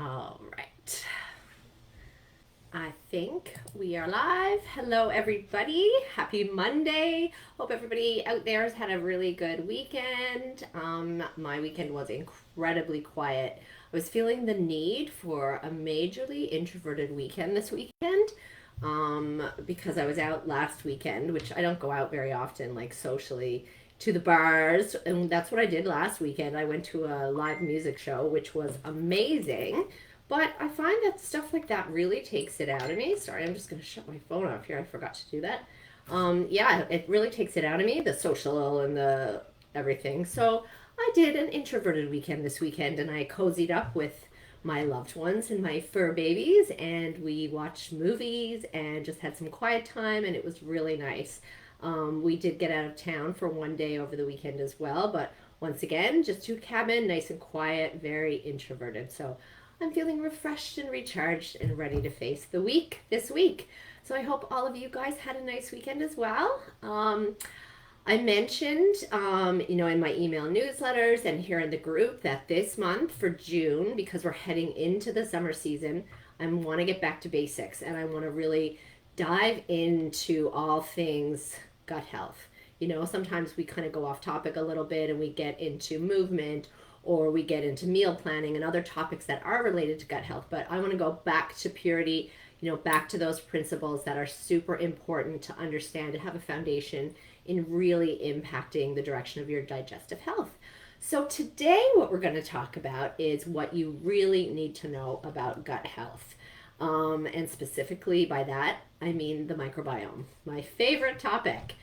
All right. I think we are live. Hello, everybody. Happy Monday. Hope everybody out there has had a really good weekend. My weekend was incredibly quiet. I was feeling the need for a majorly introverted weekend this weekend because I was out last weekend, which I don't go out very often, like socially to the bars. And that's what I did last weekend. I went to a live music show, which was amazing. But I find that stuff like that really takes it out of me. Sorry, I'm just going to shut my phone off here. I forgot to do that. Yeah, it really takes it out of me, the social and the everything. So I did an introverted weekend this weekend, and I cozied up with my loved ones and my fur babies, and we watched movies and just had some quiet time, and it was really nice. We did get out of town for one day over the weekend as well, but once again, just to cabin, nice and quiet, very introverted. So I'm feeling refreshed and recharged and ready to face the week this week. So I hope all of you guys had a nice weekend as well. I mentioned, in my email newsletters and here in the group that this month for June, because we're heading into the summer season, I want to get back to basics and I want to really dive into all things gut health. Sometimes we kind of go off topic a little bit and we get into movement or we get into meal planning and other topics that are related to gut health. But I want to go back to purity, back to those principles that are super important to understand and have a foundation in really impacting the direction of your digestive health. So today what we're going to talk about is what you really need to know about gut health. And specifically by that, I mean the microbiome, my favorite topic.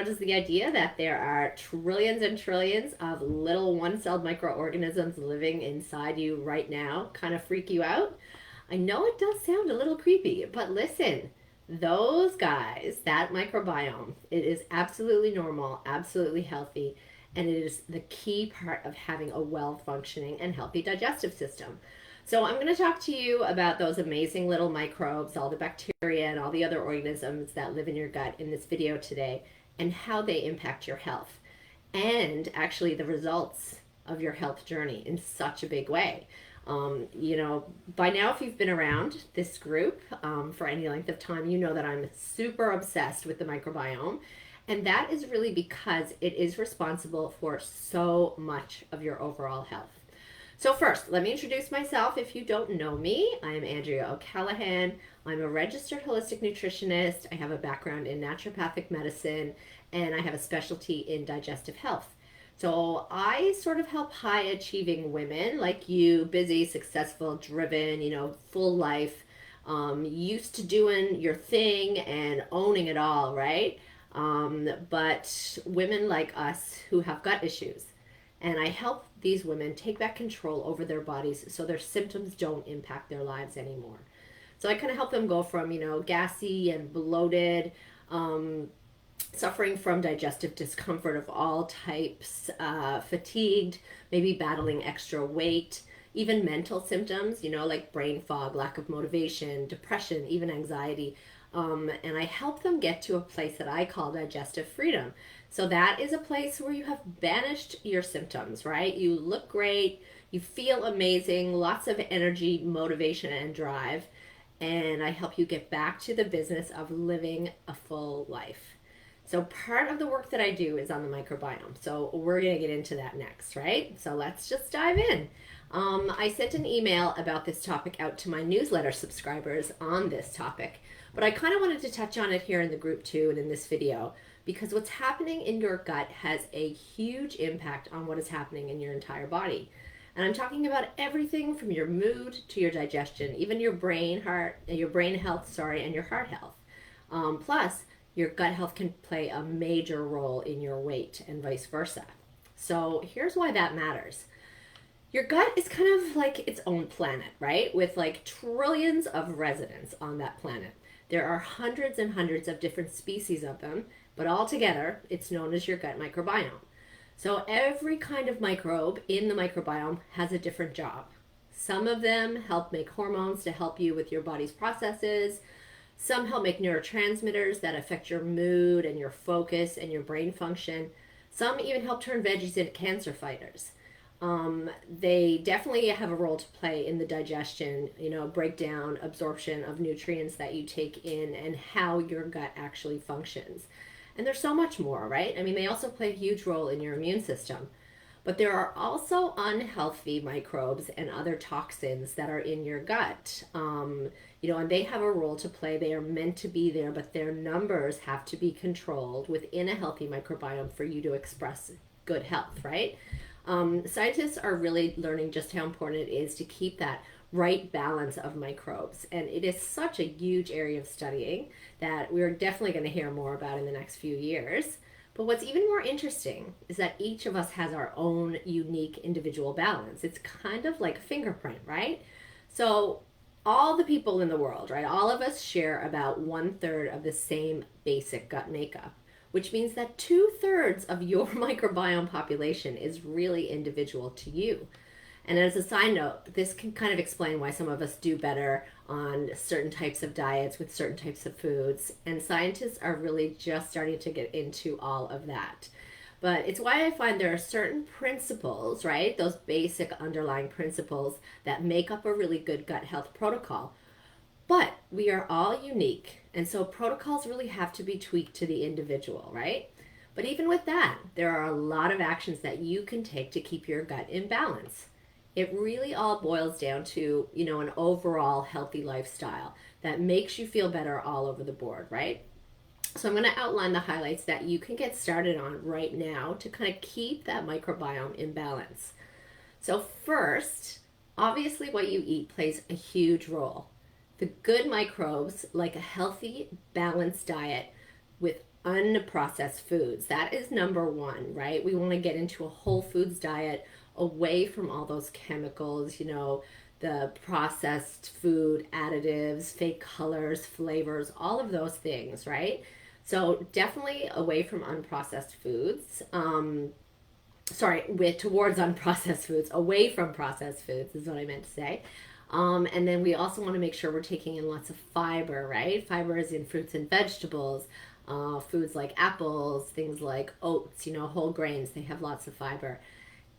Just the idea that there are trillions and trillions of little one-celled microorganisms living inside you right now kind of freak you out? I know it does sound a little creepy, but listen, those guys, that microbiome, it is absolutely normal, absolutely healthy, and it is the key part of having a well-functioning and healthy digestive system. So I'm going to talk to you about those amazing little microbes, all the bacteria and all the other organisms that live in your gut in this video today and how they impact your health and actually the results of your health journey in such a big way. By now, if you've been around this group for any length of time, you know that I'm super obsessed with the microbiome. And that is really because it is responsible for so much of your overall health. So first, let me introduce myself if you don't know me. I'm Andrea O'Callaghan. I'm a registered holistic nutritionist. I have a background in naturopathic medicine, and I have a specialty in digestive health. So I sort of help high achieving women like you, busy, successful, driven, full life, used to doing your thing and owning it all, right? But women like us who have gut issues. And I help these women take back control over their bodies so their symptoms don't impact their lives anymore. So I kind of help them go from, gassy and bloated, suffering from digestive discomfort of all types, fatigued, maybe battling extra weight, even mental symptoms, like brain fog, lack of motivation, depression, even anxiety. And I help them get to a place that I call digestive freedom. So that is a place where you have banished your symptoms, right? You look great, you feel amazing, lots of energy, motivation, and drive. And I help you get back to the business of living a full life. So part of the work that I do is on the microbiome. So we're going to get into that next, right? So let's just dive in. I sent an email about this topic out to my newsletter subscribers on this topic, but I kind of wanted to touch on it here in the group too and in this video because what's happening in your gut has a huge impact on what is happening in your entire body. And I'm talking about everything from your mood to your digestion, even your brain health, and your heart health. Plus, your gut health can play a major role in your weight and vice versa. So here's why that matters. Your gut is kind of like its own planet, right? With like trillions of residents on that planet. There are hundreds and hundreds of different species of them, but all together, it's known as your gut microbiome. So every kind of microbe in the microbiome has a different job. Some of them help make hormones to help you with your body's processes. Some help make neurotransmitters that affect your mood and your focus and your brain function. Some even help turn veggies into cancer fighters. They definitely have a role to play in the digestion, breakdown, absorption of nutrients that you take in, and how your gut actually functions. And there's so much more, right? I mean, they also play a huge role in your immune system. But there are also unhealthy microbes and other toxins that are in your gut. And they have a role to play. They are meant to be there, but their numbers have to be controlled within a healthy microbiome for you to express good health, right? Scientists are really learning just how important it is to keep that right balance of microbes. And it is such a huge area of studying that we're definitely going to hear more about in the next few years. But what's even more interesting is that each of us has our own unique individual balance. It's kind of like a fingerprint, right? So all the people in the world, right, all of us share about 1/3 of the same basic gut makeup, which means that 2/3 of your microbiome population is really individual to you. And as a side note, this can kind of explain why some of us do better on certain types of diets with certain types of foods. And scientists are really just starting to get into all of that. But it's why I find there are certain principles, right? Those basic underlying principles that make up a really good gut health protocol. But we are all unique. And so protocols really have to be tweaked to the individual, right? But even with that, there are a lot of actions that you can take to keep your gut in balance. It really all boils down to, an overall healthy lifestyle that makes you feel better all over the board, right? So I'm going to outline the highlights that you can get started on right now to kind of keep that microbiome in balance. So first, obviously what you eat plays a huge role. The good microbes like a healthy, balanced diet with unprocessed foods. That is number one, right? We want to get into a whole foods diet away from all those chemicals, the processed food additives, fake colors, flavors, all of those things, right? So definitely away from unprocessed foods. Towards unprocessed foods, away from processed foods is what I meant to say. And then we also want to make sure we're taking in lots of fiber, right? Fiber is in fruits and vegetables, foods like apples, things like oats, whole grains, they have lots of fiber.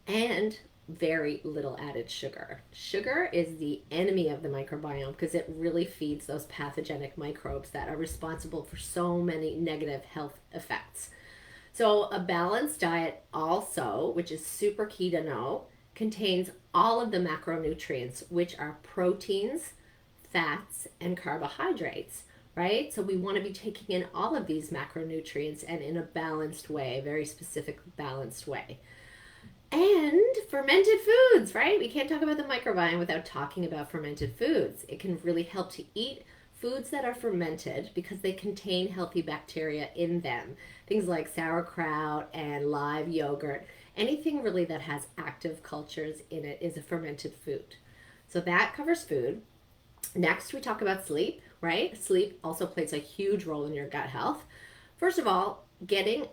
And very little added sugar. Sugar is the enemy of the microbiome because it really feeds those pathogenic microbes that are responsible for so many negative health effects. So a balanced diet also, which is super key to know, contains all of the macronutrients, which are proteins, fats, and carbohydrates, right? So we want to be taking in all of these macronutrients and in a balanced way, a very specific balanced way. And fermented foods, right? We can't talk about the microbiome without talking about fermented foods. It can really help to eat foods that are fermented because they contain healthy bacteria in them. Things like sauerkraut and live yogurt. Anything really that has active cultures in it is a fermented food. So that covers food. Next, we talk about sleep, right? Sleep also plays a huge role in your gut health. First of all, getting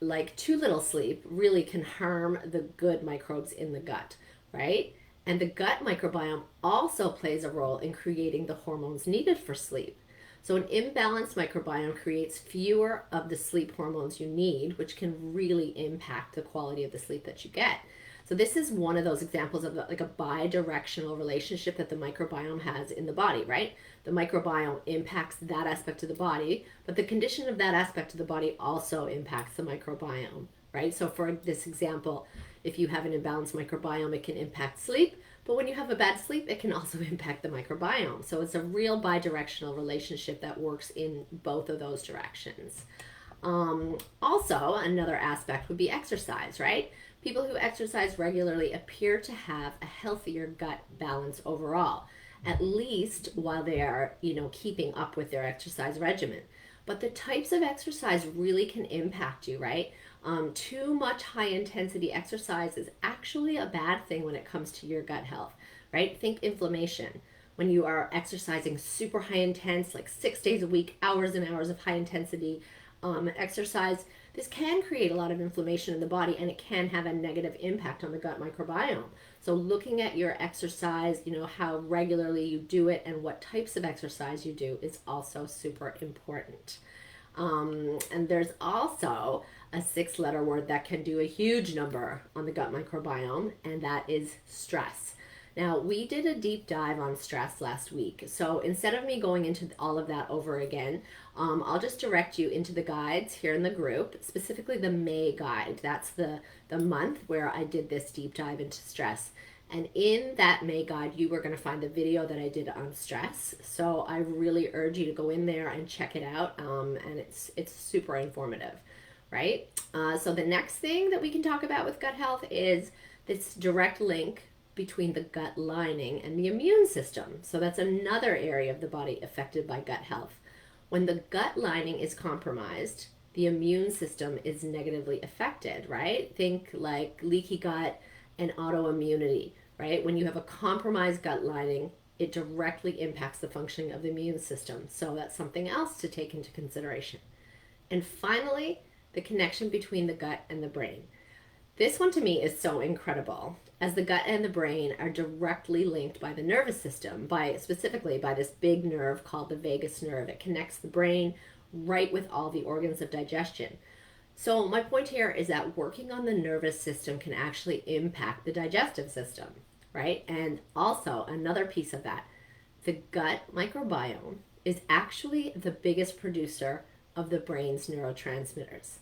like too little sleep really can harm the good microbes in the gut, right? And the gut microbiome also plays a role in creating the hormones needed for sleep. So an imbalanced microbiome creates fewer of the sleep hormones you need, which can really impact the quality of the sleep that you get. So this is one of those examples of like a bi-directional relationship that the microbiome has in the body, right? The microbiome impacts that aspect of the body, but the condition of that aspect of the body also impacts the microbiome, right? So for this example, if you have an imbalanced microbiome, it can impact sleep, but when you have a bad sleep, it can also impact the microbiome. So it's a real bi-directional relationship that works in both of those directions. Also, another aspect would be exercise, right? People who exercise regularly appear to have a healthier gut balance overall, at least while they are, keeping up with their exercise regimen. But the types of exercise really can impact you, right? Too much high intensity exercise is actually a bad thing when it comes to your gut health, right? Think inflammation. When you are exercising super high intense, like 6 days a week, hours and hours of high intensity exercise, this can create a lot of inflammation in the body and it can have a negative impact on the gut microbiome. So looking at your exercise, how regularly you do it and what types of exercise you do is also super important. And there's also a 6-letter word that can do a huge number on the gut microbiome, and that is stress. Now, we did a deep dive on stress last week, so instead of me going into all of that over again, I'll just direct you into the guides here in the group, specifically the May guide. That's the month where I did this deep dive into stress. And in that May guide, you were going to find the video that I did on stress. So I really urge you to go in there and check it out, and it's super informative, right? So the next thing that we can talk about with gut health is this direct link between the gut lining and the immune system. So that's another area of the body affected by gut health. When the gut lining is compromised, the immune system is negatively affected, right? Think like leaky gut and autoimmunity, right? When you have a compromised gut lining, it directly impacts the functioning of the immune system. So that's something else to take into consideration. And finally, the connection between the gut and the brain. This one to me is so incredible, as the gut and the brain are directly linked by the nervous system, specifically by this big nerve called the vagus nerve. It connects the brain right with all the organs of digestion. So my point here is that working on the nervous system can actually impact the digestive system, right? And also another piece of that, the gut microbiome is actually the biggest producer of the brain's neurotransmitters.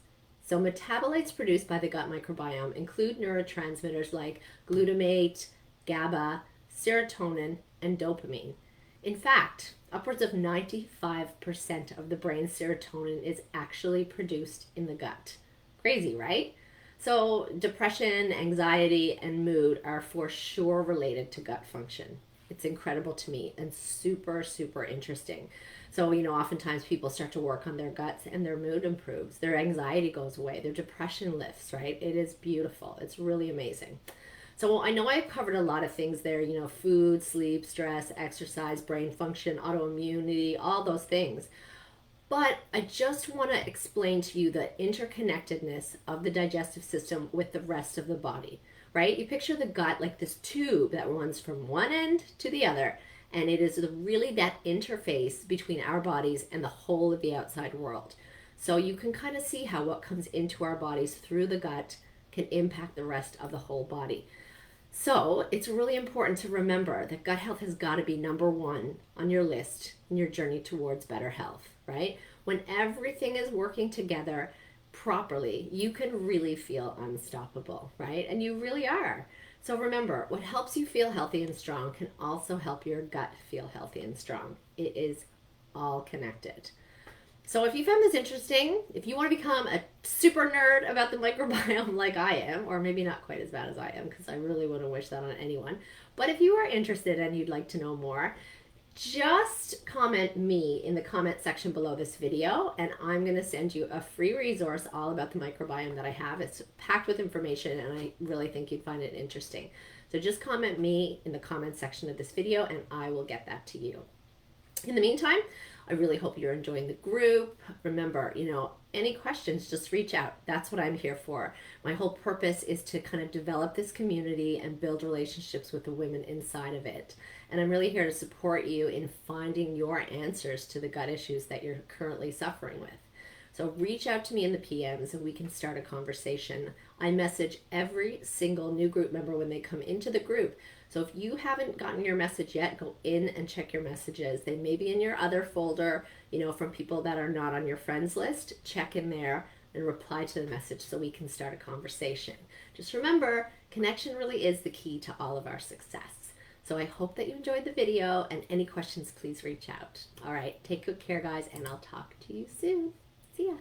So metabolites produced by the gut microbiome include neurotransmitters like glutamate, GABA, serotonin, and dopamine. In fact, upwards of 95% of the brain's serotonin is actually produced in the gut. Crazy, right? So depression, anxiety, and mood are for sure related to gut function. It's incredible to me and super, super interesting. So, oftentimes people start to work on their guts and their mood improves. Their anxiety goes away. Their depression lifts, right? It is beautiful. It's really amazing. So I know I've covered a lot of things there, food, sleep, stress, exercise, brain function, autoimmunity, all those things. But I just want to explain to you the interconnectedness of the digestive system with the rest of the body, right? You picture the gut like this tube that runs from one end to the other. And it is really that interface between our bodies and the whole of the outside world. So you can kind of see how what comes into our bodies through the gut can impact the rest of the whole body. So it's really important to remember that gut health has got to be number one on your list in your journey towards better health, right? When everything is working together properly, you can really feel unstoppable, right? And you really are. So remember, what helps you feel healthy and strong can also help your gut feel healthy and strong. It is all connected. So if you found this interesting, if you want to become a super nerd about the microbiome like I am, or maybe not quite as bad as I am, because I really wouldn't wish that on anyone, but if you are interested and you'd like to know more, just comment me in the comment section below this video, and I'm going to send you a free resource all about the microbiome that I have. It's packed with information, and I really think you'd find it interesting. So just comment me in the comment section of this video, and I will get that to you. In the meantime, I really hope you're enjoying the group. Remember, any questions, just reach out. That's what I'm here for. My whole purpose is to kind of develop this community and build relationships with the women inside of it. And I'm really here to support you in finding your answers to the gut issues that you're currently suffering with. So reach out to me in the PMs and we can start a conversation. I message every single new group member when they come into the group. So if you haven't gotten your message yet, go in and check your messages. They may be in your other folder, from people that are not on your friends list. Check in there and reply to the message so we can start a conversation. Just remember, connection really is the key to all of our success. So I hope that you enjoyed the video, and any questions, please reach out. All right, take good care, guys, and I'll talk to you soon. See ya.